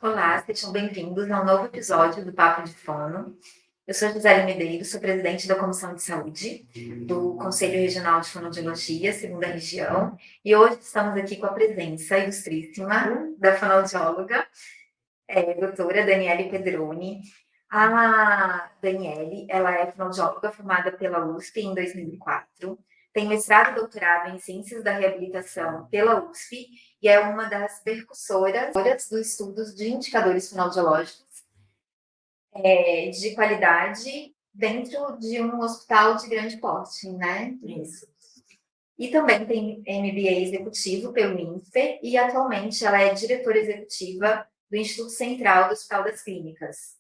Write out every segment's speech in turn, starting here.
Olá, sejam bem-vindos a um novo episódio do Papo de Fono. Eu sou Gisele Medeiros, sou presidente da Comissão de Saúde do Conselho Regional de Fonoaudiologia, segunda região, e hoje estamos aqui com a presença ilustríssima da fonoaudióloga, doutora Daniele Pedroni. A Daniele, ela é fonoaudióloga formada pela USP em 2004, tem mestrado e doutorado em Ciências da Reabilitação pela USP e é uma das percussoras dos estudos de indicadores fonoaudiológicos de qualidade dentro de um hospital de grande porte, né? Isso. E também tem MBA executivo pelo INSPER e atualmente ela é diretora executiva do Instituto Central do Hospital das Clínicas.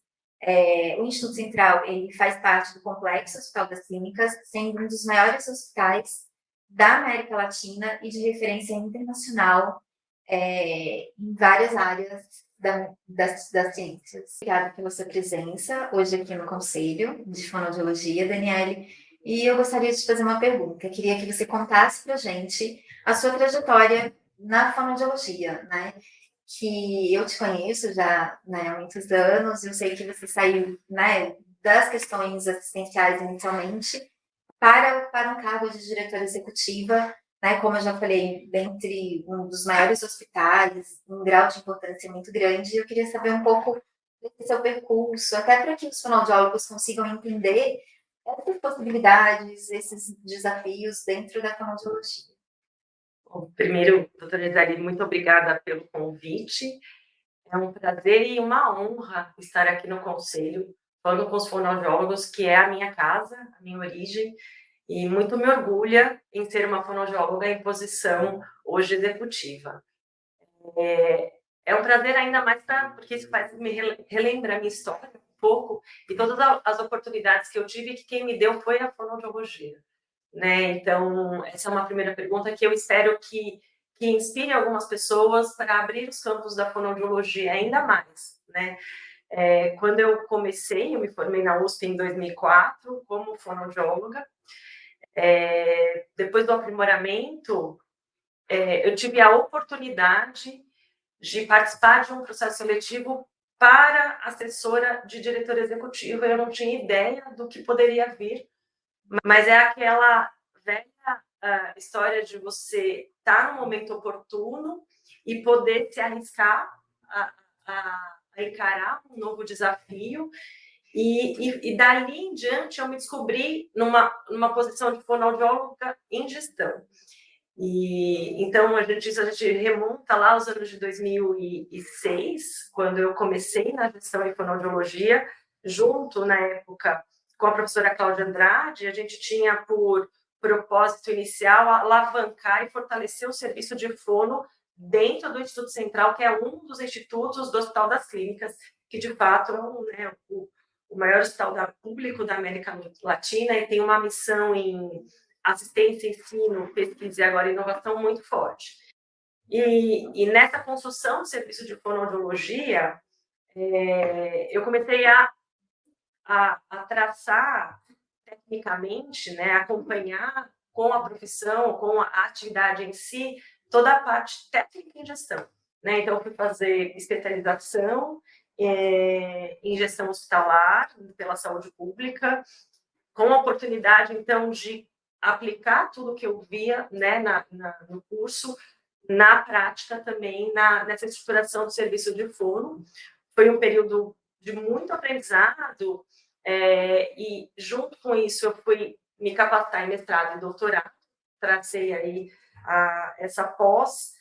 O Instituto Central ele faz parte do Complexo Hospital das Clínicas, sendo um dos maiores hospitais da América Latina e de referência internacional em várias áreas das ciências. Obrigada pela sua presença hoje aqui no Conselho de Fonoaudiologia, Daniele. E eu gostaria de te fazer uma pergunta. Eu queria que você contasse para a gente a sua trajetória na fonoaudiologia, né? Que eu te conheço já, né, há muitos anos, eu sei que você saiu, né, das questões assistenciais inicialmente para um cargo de diretora executiva, né, como eu já falei, dentre um dos maiores hospitais, um grau de importância muito grande. Eu queria saber um pouco desse seu percurso, até para que os fonoaudiólogos consigam entender essas possibilidades, esses desafios dentro da fonoaudiologia. Bom, primeiro, doutora Isari, muito obrigada pelo convite. É um prazer e uma honra estar aqui no Conselho, falando com os fonoaudiólogos, que é a minha casa, a minha origem, e muito me orgulha em ser uma fonoaudióloga em posição hoje executiva. É um prazer ainda mais porque isso faz me relembrar a minha história um pouco e todas as oportunidades que eu tive, que quem me deu foi a fonoaudiologia. Né? Então, essa é uma primeira pergunta que eu espero que inspire algumas pessoas para abrir os campos da fonoaudiologia ainda mais, né? Quando eu comecei, eu me formei na USP em 2004 como fonoaudióloga. Depois do aprimoramento, eu tive a oportunidade de participar de um processo seletivo para assessora de diretor executivo. Eu não tinha ideia do que poderia vir, mas é aquela velha história de você estar no momento oportuno e poder se arriscar a encarar um novo desafio. E dali em diante eu me descobri numa posição de fonoaudióloga em gestão. E então a gente remonta lá aos anos de 2006, quando eu comecei na gestão em fonoaudiologia, junto na época com a professora Cláudia Andrade. A gente tinha por propósito inicial alavancar e fortalecer o serviço de fono dentro do Instituto Central, que é um dos institutos do Hospital das Clínicas, que de fato é, né, o maior hospital público da América Latina e tem uma missão em assistência, ensino, pesquisa e agora inovação muito forte. E nessa construção do serviço de fonoaudiologia, eu comecei a traçar tecnicamente, né, acompanhar com a profissão, com a atividade em si, toda a parte técnica em gestão. Né? Então, eu fui fazer especialização em gestão hospitalar pela saúde pública, com a oportunidade, então, de aplicar tudo que eu via, né, no curso, na prática também, nessa estruturação do serviço de fono. Foi um período de muito aprendizado, e junto com isso eu fui me capacitar em mestrado e doutorado, tracei aí essa pós,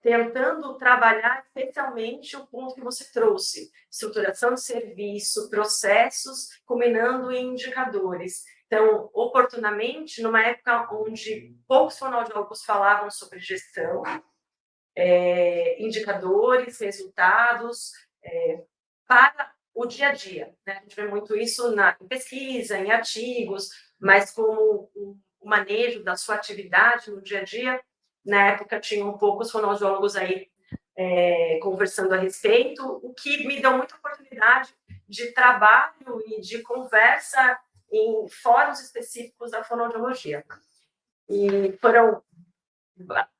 tentando trabalhar especialmente o ponto que você trouxe, estruturação de serviço, processos, combinando em indicadores. Então, oportunamente, numa época onde poucos fonoaudiólogos falavam sobre gestão, indicadores, resultados, para o dia a dia. Né? A gente vê muito isso em pesquisa, em artigos, mas como o manejo da sua atividade no dia a dia. Na época, tinham poucos fonoaudiólogos aí conversando a respeito, o que me deu muita oportunidade de trabalho e de conversa em fóruns específicos da fonoaudiologia. E foram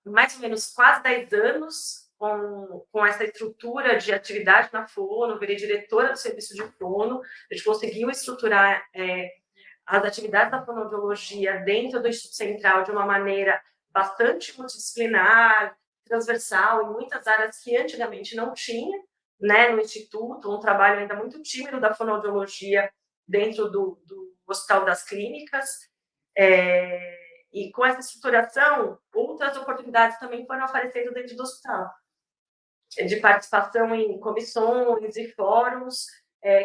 mais ou menos quase 10 anos com essa estrutura de atividade na fono, virei diretora do serviço de fono, a gente conseguiu estruturar as atividades da fonoaudiologia dentro do Instituto Central de uma maneira bastante multidisciplinar, transversal, em muitas áreas que antigamente não tinha, né, no Instituto, um trabalho ainda muito tímido da fonoaudiologia dentro do Hospital das Clínicas, e com essa estruturação, outras oportunidades também foram aparecendo dentro do hospital, de participação em comissões e fóruns,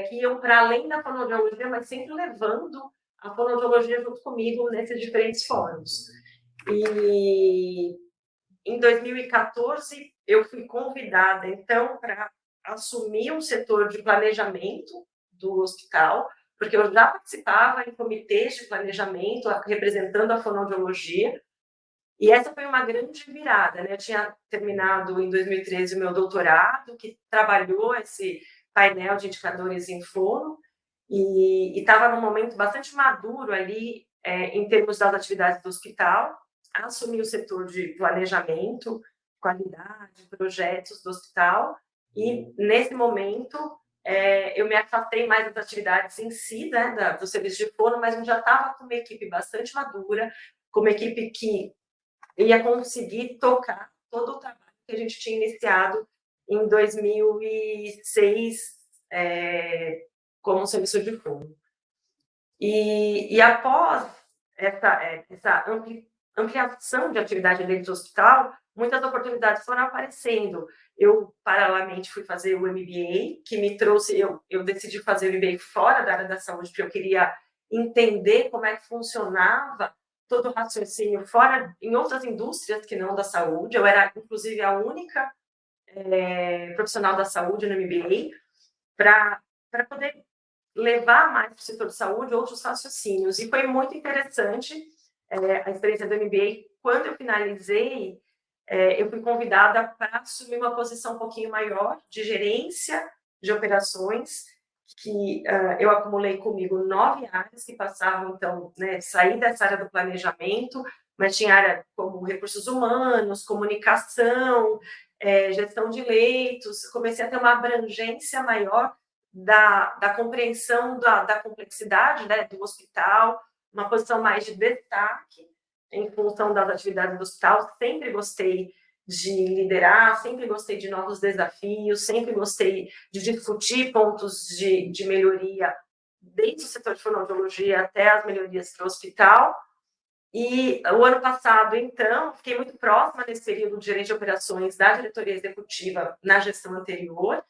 que iam para além da fonoaudiologia, mas sempre levando a fonoaudiologia junto comigo nesses diferentes fóruns. E em 2014, eu fui convidada, então, para assumir um setor de planejamento do hospital, porque eu já participava em comitês de planejamento, representando a fonoaudiologia, e essa foi uma grande virada, né? Eu tinha terminado em 2013 o meu doutorado, que trabalhou esse painel de indicadores em fono, e estava num momento bastante maduro ali, em termos das atividades do hospital. Assumi o setor de planejamento, qualidade, projetos do hospital, e nesse momento eu me afastei mais das atividades em si, né, do serviço de fono, mas eu já estava com uma equipe bastante madura, com uma equipe que ia conseguir tocar todo o trabalho que a gente tinha iniciado em 2006 como serviço de fono. E após essa ampliação de atividade dentro do hospital, muitas oportunidades foram aparecendo. Eu, paralelamente, fui fazer o MBA, que me trouxe, eu decidi fazer o MBA fora da área da saúde, porque eu queria entender como é que funcionava todo o raciocínio fora, em outras indústrias que não da saúde. Eu era, inclusive, a única profissional da saúde no MBA, para poder levar mais para o setor de saúde outros raciocínios. E foi muito interessante a experiência do MBA. Quando eu finalizei, eu fui convidada para assumir uma posição um pouquinho maior de gerência de operações, que eu acumulei comigo 9 áreas que passavam, então, né, sair dessa área do planejamento, mas tinha área como recursos humanos, comunicação, gestão de leitos. Comecei a ter uma abrangência maior da compreensão da complexidade, né, do hospital, uma posição mais de destaque em função das atividades do hospital. Sempre gostei de liderar, sempre gostei de novos desafios, sempre gostei de discutir pontos de melhoria desde o setor de fonoaudiologia até as melhorias para o hospital. E o ano passado, então, fiquei muito próxima nesse período de gerente de operações da diretoria executiva na gestão anterior.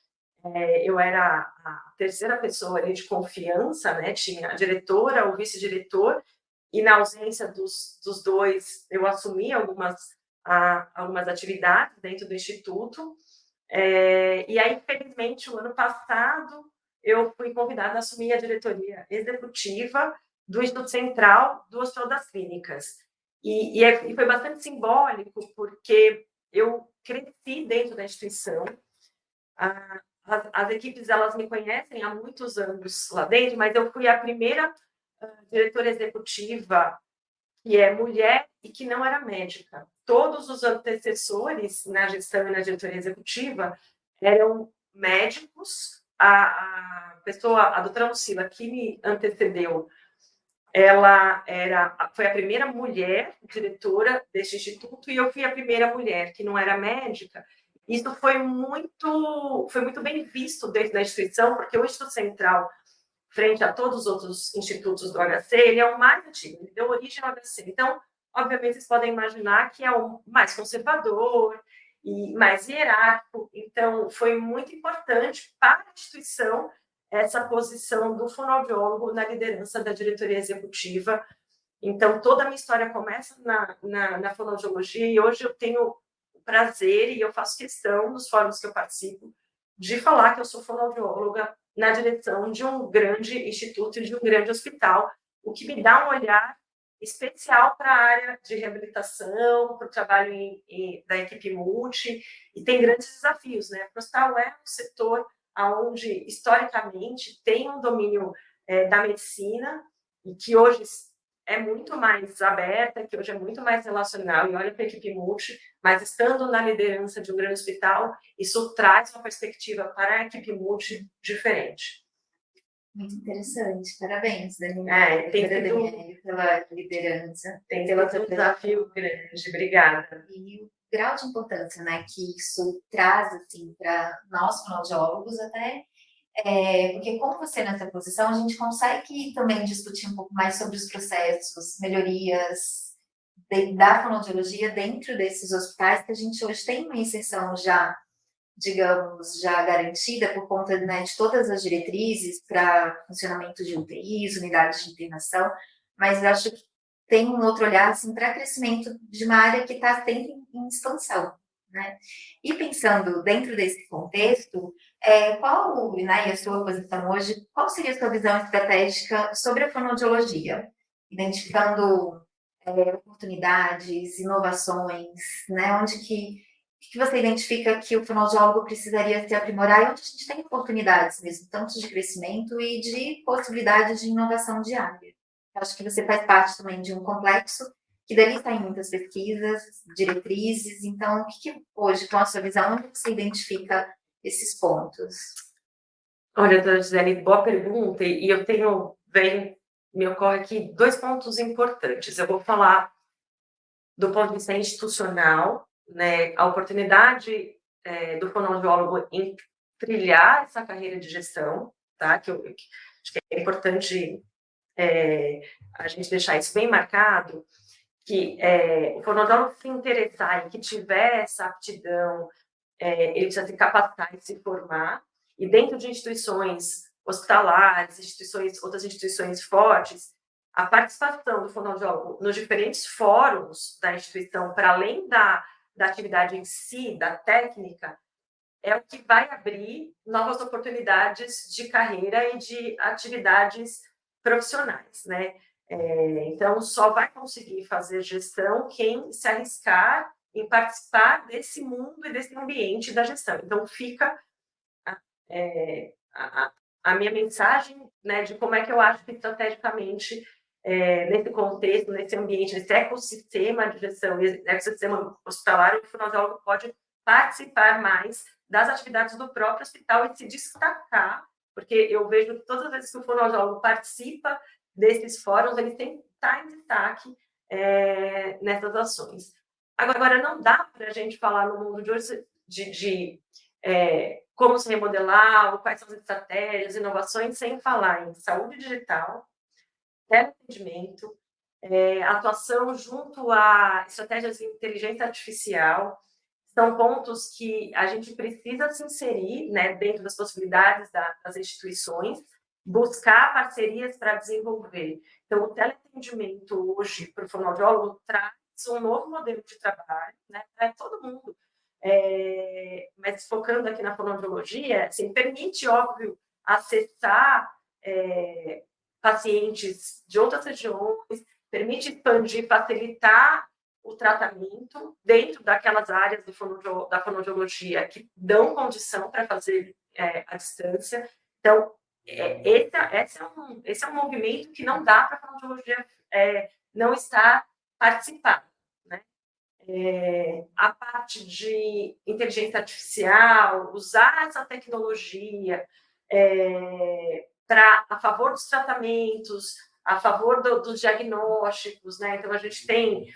Eu era a terceira pessoa ali de confiança, né? Tinha a diretora, o vice-diretor, e na ausência dos dois, eu assumi algumas atividades dentro do Instituto. E aí, infelizmente, o ano passado, eu fui convidada a assumir a diretoria executiva do Instituto Central do Hospital das Clínicas. E foi bastante simbólico, porque eu cresci dentro da instituição. As equipes, elas me conhecem há muitos anos lá dentro, mas eu fui a primeira diretora executiva que é mulher e que não era médica. Todos os antecessores na gestão e na diretoria executiva eram médicos. A doutora Lucila, que me antecedeu, ela foi a primeira mulher diretora deste instituto, e eu fui a primeira mulher que não era médica. Isso foi muito bem visto dentro da instituição, porque o Instituto Central, frente a todos os outros institutos do HC, ele é o mais antigo, ele deu origem ao HC. Então, obviamente, vocês podem imaginar que é o mais conservador e mais hierárquico. Então, foi muito importante para a instituição essa posição do fonoaudiólogo na liderança da diretoria executiva. Então, toda a minha história começa na fonoaudiologia, e hoje eu tenho o prazer, e eu faço questão, nos fóruns que eu participo, de falar que eu sou fonoaudióloga na direção de um grande instituto e de um grande hospital, o que me dá um olhar especial para a área de reabilitação, para o trabalho da equipe multi, e tem grandes desafios, né? O hospital é um setor onde, historicamente, tem um domínio da medicina, e que hoje é muito mais aberta, que hoje é muito mais relacional, e olha para a equipe multi, mas estando na liderança de um grande hospital, isso traz uma perspectiva para a equipe multi diferente. Muito interessante. Parabéns, Daniela. Tem Daniela, pela liderança. Tem sido um desafio grande. Obrigada. E o grau de importância, né, que isso traz, assim, para nós, fonoaudiólogos, até, porque como você nessa posição, a gente consegue também discutir um pouco mais sobre os processos, melhorias da fonoaudiologia dentro desses hospitais, que a gente hoje tem uma inserção já, digamos, já garantida por conta, né, de todas as diretrizes para funcionamento de UTIs, unidades de internação, mas eu acho que tem um outro olhar assim, para crescimento de uma área que está sempre em expansão. Né? E pensando dentro desse contexto, qual, né, e a sua posição hoje, qual seria a sua visão estratégica sobre a fonoaudiologia? Identificando oportunidades, inovações, né, onde que você identifica que o fonoaudiólogo precisaria se aprimorar e onde a gente tem oportunidades mesmo, tanto de crescimento e de possibilidades de inovação diária. Eu acho que você faz parte também de um complexo que dali saem muitas pesquisas, diretrizes, então o que hoje, com a sua visão, onde você identifica esses pontos? Olha, Gisele, boa pergunta, e eu me ocorre aqui 2 pontos importantes. Eu vou falar do ponto de vista institucional, né, a oportunidade do fonoaudiólogo em trilhar essa carreira de gestão, tá? Que acho que é importante a gente deixar isso bem marcado, que o fonoaudiólogo se interessar e que tiver essa aptidão, ele precisa se capacitar e se formar, e dentro de instituições hospitalares, outras instituições fortes, a participação do fonoaudiólogo nos diferentes fóruns da instituição, para além da atividade em si, da técnica, é o que vai abrir novas oportunidades de carreira e de atividades profissionais, né? Então, só vai conseguir fazer gestão quem se arriscar em participar desse mundo e desse ambiente da gestão. Então, fica a minha mensagem, né, de como é que eu acho que estrategicamente, nesse contexto, nesse ambiente, nesse ecossistema de gestão, ecossistema hospitalar, o fonoaudiólogo pode participar mais das atividades do próprio hospital e se destacar, porque eu vejo que todas as vezes que o fonoaudiólogo participa desses fóruns, ele tem que estar em destaque nessas ações. Agora, não dá para a gente falar no mundo de hoje de como se remodelar, quais são as estratégias, inovações, sem falar em saúde digital, teleatendimento, atuação junto a estratégias de inteligência artificial. São pontos que a gente precisa se inserir, né, dentro das possibilidades das instituições, buscar parcerias para desenvolver. Então, o teleatendimento hoje, para o fonoaudiólogo, traz um novo modelo de trabalho, né, para todo mundo. Mas focando aqui na fonoaudiologia, assim, permite, óbvio, acessar pacientes de outras regiões, permite expandir, facilitar o tratamento dentro daquelas áreas da fonoaudiologia que dão condição para fazer à distância. Então, esse é um movimento que não dá para a fonoaudiologia não estar participando. Né? A parte de inteligência artificial, usar essa tecnologia a favor dos tratamentos, a favor dos diagnósticos, né? Então, a gente tem,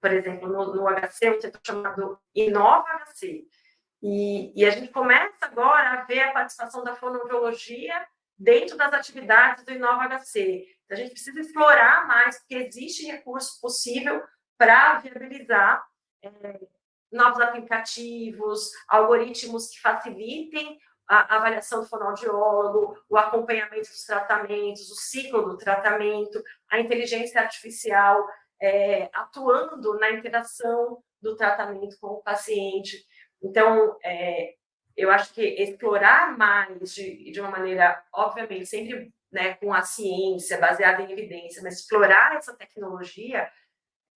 por exemplo, no HC, um setor chamado Inova HC, e a gente começa agora a ver a participação da fonoaudiologia dentro das atividades do Inova HC. Então, a gente precisa explorar mais, porque existe recurso possível para viabilizar novos aplicativos, algoritmos que facilitem a avaliação do fonoaudiólogo, o acompanhamento dos tratamentos, o ciclo do tratamento, a inteligência artificial atuando na interação do tratamento com o paciente. Então, eu acho que explorar mais de uma maneira, obviamente, sempre, né, com a ciência, baseada em evidência, mas explorar essa tecnologia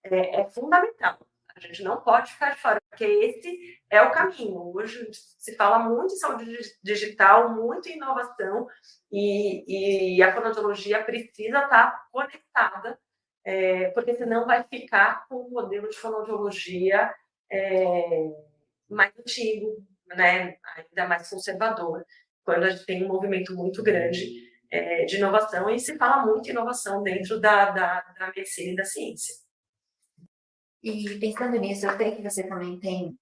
é fundamental. A gente não pode ficar de fora, porque esse é o caminho. Hoje se fala muito em saúde digital, muito em inovação, e a fonoaudiologia precisa estar conectada porque senão vai ficar com um modelo de fonoaudiologia mais antigo, né, ainda mais conservador, quando a gente tem um movimento muito grande de inovação, e se fala muito em inovação dentro da medicina e da ciência. E pensando nisso, eu sei que você também tem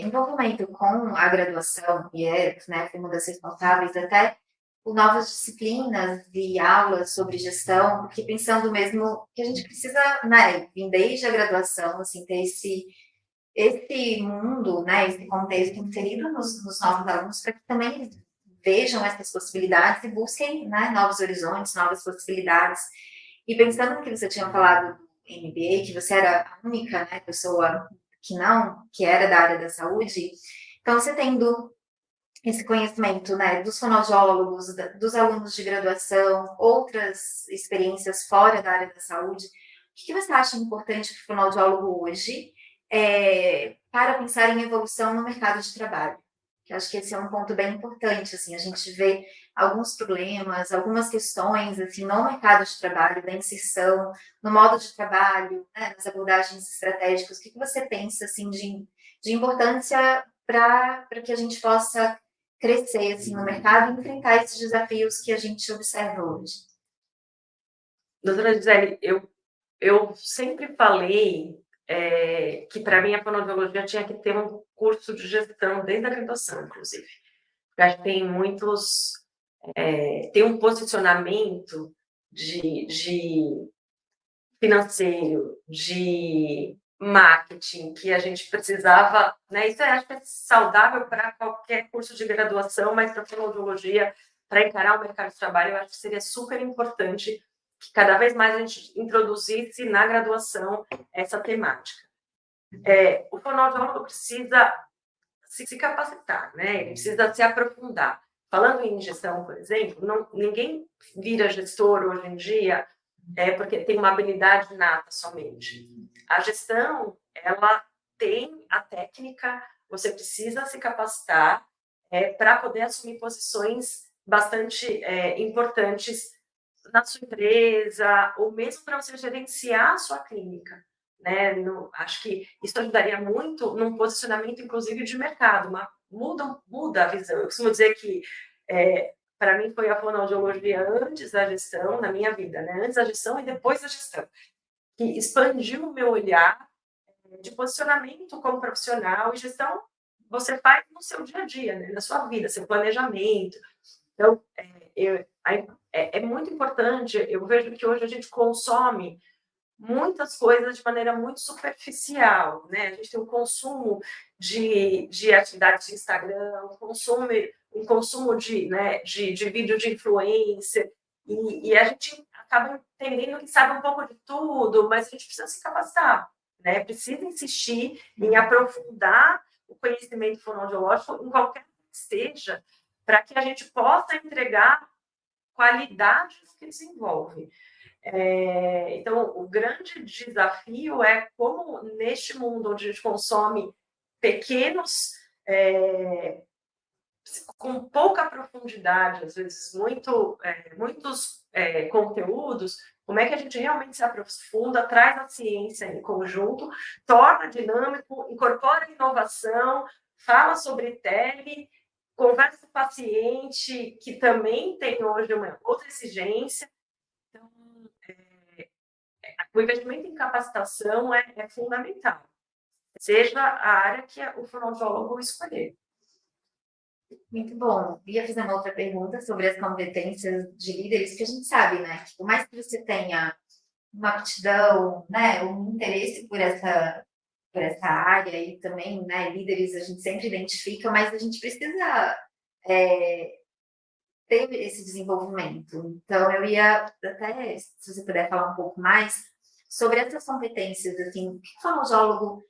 envolvimento com a graduação, e né, foi uma das responsáveis até por novas disciplinas e aulas sobre gestão, porque pensando mesmo que a gente precisa, né, vir desde a graduação, assim, ter esse mundo, né, esse contexto inserido nos novos alunos, para que também vejam essas possibilidades e busquem, né, novos horizontes, novas possibilidades. E pensando no que você tinha falado do MBA, que você era a única, né, pessoa que era da área da saúde, então você tendo esse conhecimento, né, dos fonoaudiólogos, dos alunos de graduação, outras experiências fora da área da saúde, o que você acha importante para o fonoaudiólogo hoje para pensar em evolução no mercado de trabalho? Eu acho que esse é um ponto bem importante, assim, a gente vê alguns problemas, algumas questões, assim, no mercado de trabalho, da inserção, no modo de trabalho, né, nas abordagens estratégicas. O que você pensa, assim, de importância para que a gente possa crescer, assim, no mercado e enfrentar esses desafios que a gente observa hoje? Doutora Gisele, eu sempre falei que para mim a fonoaudiologia tinha que ter um curso de gestão desde a graduação, inclusive. Acho que tem muitos, tem um posicionamento de financeiro, de marketing que a gente precisava, né? Isso acho que é saudável para qualquer curso de graduação, mas para a fonoaudiologia, para encarar o mercado de trabalho, eu acho que seria super importante que cada vez mais a gente introduzisse na graduação essa temática. O fonoaudiólogo precisa se capacitar, né? Ele precisa se aprofundar. Falando em gestão, por exemplo, ninguém vira gestor hoje em dia porque tem uma habilidade nata somente. A gestão, ela tem a técnica, você precisa se capacitar para poder assumir posições bastante importantes na sua empresa, ou mesmo para você gerenciar a sua clínica. Né? Acho que isso ajudaria muito num posicionamento, inclusive, de mercado, muda a visão. Eu costumo dizer que, para mim, foi a fonoaudiologia antes da gestão, na minha vida, né? Antes da gestão e depois da gestão, que expandiu o meu olhar de posicionamento como profissional, e gestão você faz no seu dia a dia, né? Na sua vida, seu planejamento. Então, é muito importante, eu vejo que hoje a gente consome muitas coisas de maneira muito superficial, né? A gente tem um consumo de atividades de Instagram, um consumo de vídeo de influencer, e a gente acaba entendendo que sabe um pouco de tudo, mas a gente precisa se capacitar, né? Precisa insistir em aprofundar o conhecimento fonoaudiológico em qualquer que seja, para que a gente possa entregar qualidade no que desenvolve. Então, o grande desafio é como, neste mundo onde a gente consome pequenos, com pouca profundidade, às vezes muitos conteúdos, como é que a gente realmente se aprofunda, traz a ciência em conjunto, torna dinâmico, incorpora inovação, fala sobre tele, conversa com o paciente, que também tem hoje uma outra exigência. Então, o investimento em capacitação é fundamental, seja a área que o fonoaudiólogo escolher. Muito bom. Ia fazer uma outra pergunta sobre as competências de líderes, que a gente sabe, né? Que por mais que você tenha uma aptidão, né, um interesse por essa área e também, né, líderes a gente sempre identifica, mas a gente precisa ter esse desenvolvimento. Então, eu ia até, se você puder falar um pouco mais sobre essas competências, assim, o que o fonoaudiólogo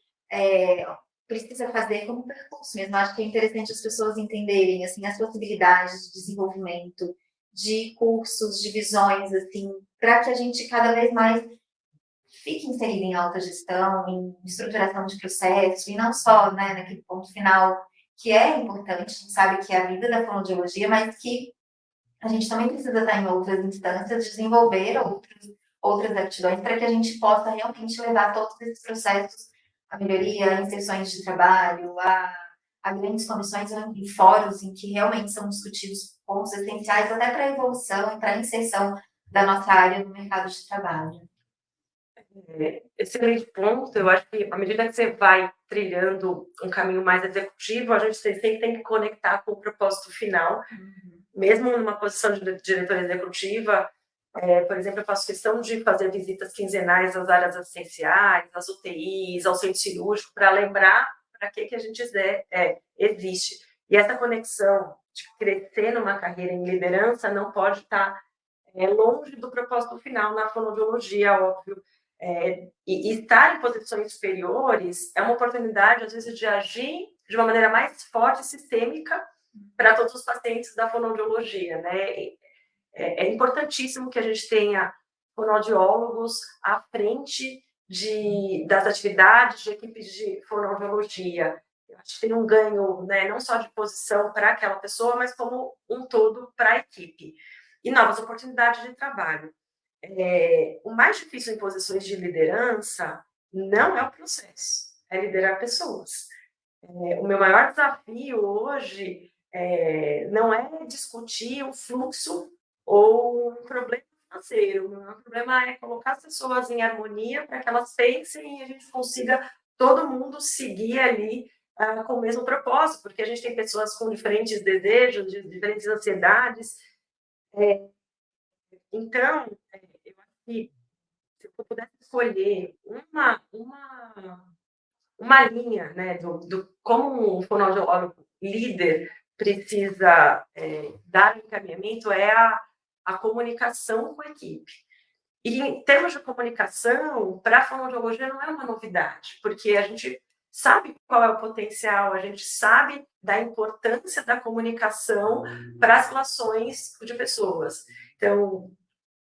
precisa fazer como percurso mesmo. Acho que é interessante as pessoas entenderem, assim, as possibilidades de desenvolvimento, de cursos, de visões, assim, para que a gente cada vez mais fique inserido em alta gestão, em estruturação de processos, e não só, né, naquele ponto final, que é importante, a gente sabe que é a vida da fonoaudiologia, mas que a gente também precisa estar em outras instâncias, desenvolver outras aptidões para que a gente possa realmente levar todos esses processos à melhoria, a inserções de trabalho, a grandes comissões e fóruns em que realmente são discutidos pontos essenciais até para a evolução e para a inserção da nossa área no mercado de trabalho. Excelente ponto. Eu acho que à medida que você vai trilhando um caminho mais executivo, a gente sempre tem que conectar com o propósito final. Mesmo numa posição de diretora executiva, por exemplo, eu faço questão de fazer visitas quinzenais às áreas assistenciais, às UTIs, ao centro cirúrgico, para lembrar para que a gente existe. E essa conexão de crescer numa carreira em liderança não pode estar longe do propósito final na fonoaudiologia, óbvio. E estar em posições superiores é uma oportunidade, às vezes, de agir de uma maneira mais forte e sistêmica para todos os pacientes da fonoaudiologia, né? É importantíssimo que a gente tenha fonoaudiólogos à frente das atividades de equipes de fonoaudiologia. Eu acho que tem um ganho, né, não só de posição para aquela pessoa, mas como um todo para a equipe. E novas oportunidades de trabalho. O mais difícil em posições de liderança não é o processo, é liderar pessoas. O meu maior desafio hoje não é discutir o fluxo ou um problema financeiro. O meu maior problema é colocar as pessoas em harmonia para que elas pensem e a gente consiga todo mundo seguir ali com o mesmo propósito, porque a gente tem pessoas com diferentes desejos, diferentes ansiedades. Então, eu acho que se eu pudesse escolher uma linha, né, do como um fonoaudiólogo líder precisa dar encaminhamento, é a comunicação com a equipe. E em termos de comunicação, para a fonoaudiologia não é uma novidade, porque a gente sabe qual é o potencial, a gente sabe da importância da comunicação para as relações de pessoas. Então,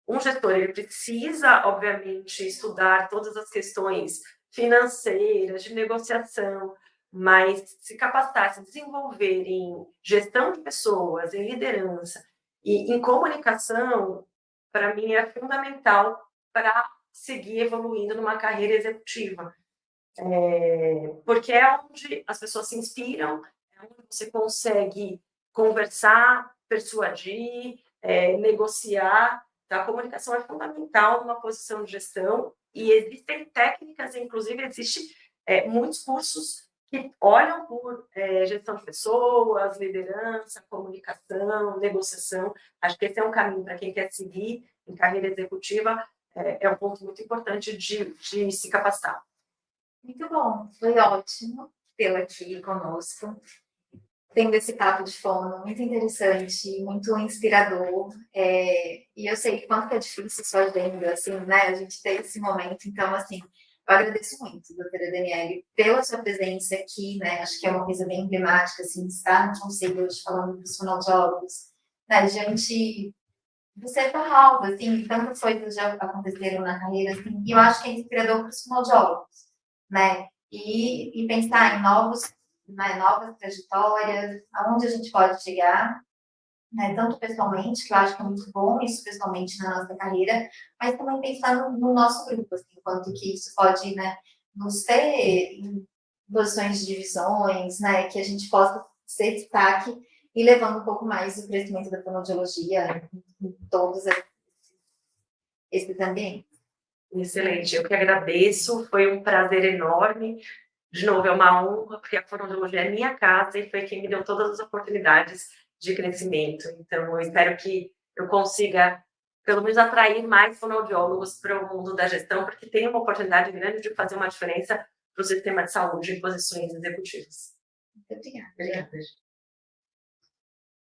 um gestor ele precisa, obviamente, estudar todas as questões financeiras, de negociação, mas se capacitar, se desenvolver em gestão de pessoas, em liderança e em comunicação, para mim é fundamental para seguir evoluindo numa carreira executiva. Porque é onde as pessoas se inspiram, é onde você consegue conversar, persuadir, negociar. Então, a comunicação é fundamental numa posição de gestão e existem técnicas, inclusive existem muitos cursos que olham por gestão de pessoas, liderança, comunicação, negociação. Acho que esse é um caminho para quem quer seguir em carreira executiva, é um ponto muito importante de se capacitar. Muito bom, foi ótimo tê-la aqui conosco, tendo esse papo de fono muito interessante, muito inspirador, e eu sei quanto é difícil sua agenda, assim, né, a gente ter esse momento, então, assim, eu agradeço muito, doutora Daniele, pela sua presença aqui, né, acho que é uma coisa bem emblemática, assim, estar no conselho hoje falando para os fonoaudiólogos, né, gente, você é tão nova, assim, tantas coisas já aconteceram na carreira, assim, e eu acho que é inspirador para os fonoaudiólogos, né? E pensar em novas trajetórias, aonde a gente pode chegar, né? Tanto pessoalmente, que eu acho que é muito bom isso pessoalmente na nossa carreira, mas também pensar no nosso grupo, assim, quanto que isso pode, né, nos ter em posições de divisões, né, que a gente possa ser destaque e levando um pouco mais o crescimento da fonoaudiologia em todos esses ambientes. Excelente, eu que agradeço, foi um prazer enorme. De novo, é uma honra, porque a fonoaudiologia é minha casa e foi quem me deu todas as oportunidades de crescimento. Então, eu espero que eu consiga, pelo menos, atrair mais fonoaudiólogos para o mundo da gestão, porque tem uma oportunidade grande de fazer uma diferença para o sistema de saúde em posições executivas. Muito obrigada. Obrigada.